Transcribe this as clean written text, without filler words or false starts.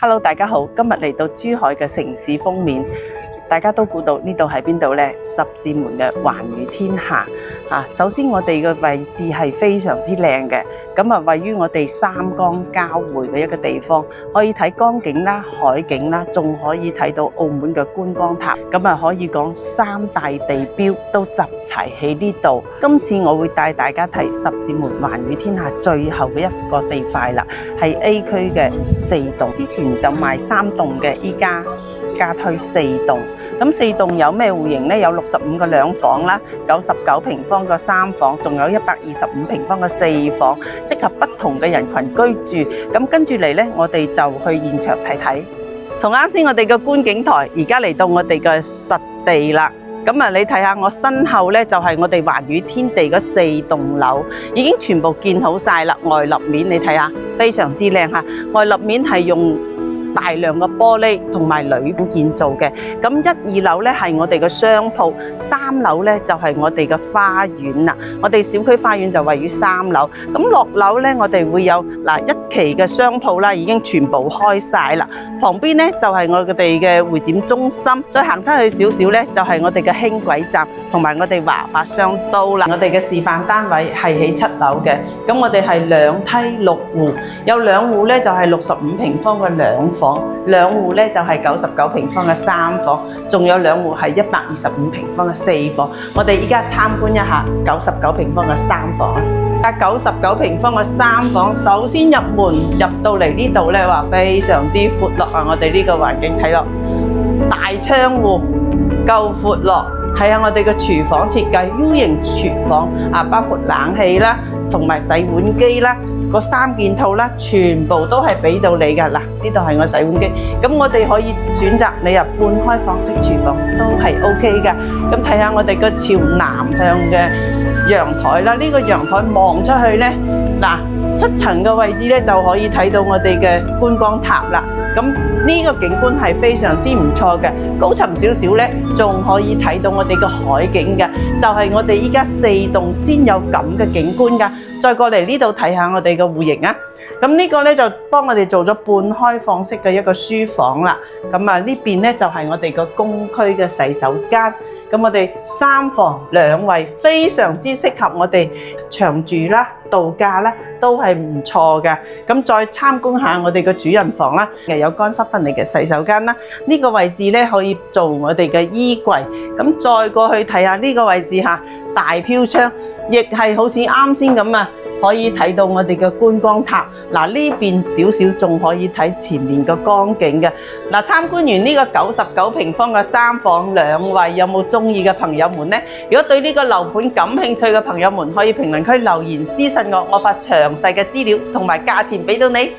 Hello， 大家好，今日嚟到珠海嘅城市封面，大家都估到呢度係邊度呢？十字門嘅寰宇天下啊！首先我哋嘅位置係非常之靚嘅，咁啊位於我哋三江交匯嘅一個地方，可以睇江景啦、海景啦，仲可以睇到澳門嘅觀光塔，咁啊可以講三大地標都集齊喺呢度。今次我會帶大家睇十字門寰宇天下最後嘅一個地塊啦，係 A 區嘅4棟，之前就賣3棟嘅，依家加推4棟。咁4棟有咩戶型呢？有65個2房啦，99平方個3房，仲有125平方個4房，適合不同嘅人群居住。咁跟住嚟呢，我哋就去現場睇睇。從啱先我哋嘅觀景台，而家嚟到我哋嘅實地啦。咁啊，你睇下我身後呢，就係我哋寰宇天地嗰4棟樓，已經全部建好晒啦。外立面你睇下，非常之靚嚇。外立面係用大量嘅玻璃同埋鋁建造嘅。咁1、2樓咧係我哋嘅商鋪，3樓咧就係我哋嘅花園啦。我哋小區花園就位於3樓。咁落樓咧，我哋會有1期嘅商鋪啦，已經全部開晒啦。旁邊咧就係我哋嘅會展中心，再行出去少少咧就係我哋嘅輕軌站同埋我哋華發商都啦。我哋嘅示範單位係喺7樓嘅，咁我哋係2梯6戶，有2戶咧就係65平方嘅2房，2戶咧就係99平方嘅3房，仲有2戶係125平方嘅4房。我哋依家參觀一下99平方嘅3房。99平方嘅3房，首先入門入到嚟呢度咧，話非常之闊落啊！我哋呢個環境睇落，大窗戶夠闊落。睇下我哋嘅廚房設計 U 型廚房啊，包括冷氣啦，同埋洗碗機啦。個3件套啦，全部都係俾到你㗎。嗱，呢度係我洗碗機，咁我哋可以選擇你入半開放式廚房都係 OK 㗎。咁睇下我哋個朝南向嘅陽台啦，呢個陽台望出去呢，嗱7層嘅位置呢，就可以睇到我哋嘅觀光塔啦。咁呢個景觀係非常之唔錯嘅，高層少少呢，仲可以睇到我哋嘅海景嘅，就係我哋依家4棟先有咁嘅景觀㗎。再過嚟呢度睇下我哋嘅戶型啊，咁呢個呢，就幫我哋做咗半開放式嘅一個書房啦。咁啊呢邊呢，就係我哋個公區嘅洗手間。咁我哋3房2衛，非常之適合我哋長住啦、度假啦，都係唔錯嘅。咁再參觀下我哋嘅主人房啦，有乾濕分離嘅洗手間啦。呢個位置呢，可以做我哋嘅衣櫃。咁再過去睇下呢個位置嚇，大飄窗，亦係好似啱先咁啊，可以睇到我哋嘅觀光塔。嗱，呢邊少少仲可以睇前面嘅江景嘅。嗱，參觀完呢個99平方嘅3房2衛，有冇中意嘅朋友們呢？如果對呢個樓盤感興趣嘅朋友們，可以評論區留言私信我，我發詳細嘅資料同埋價錢俾到你。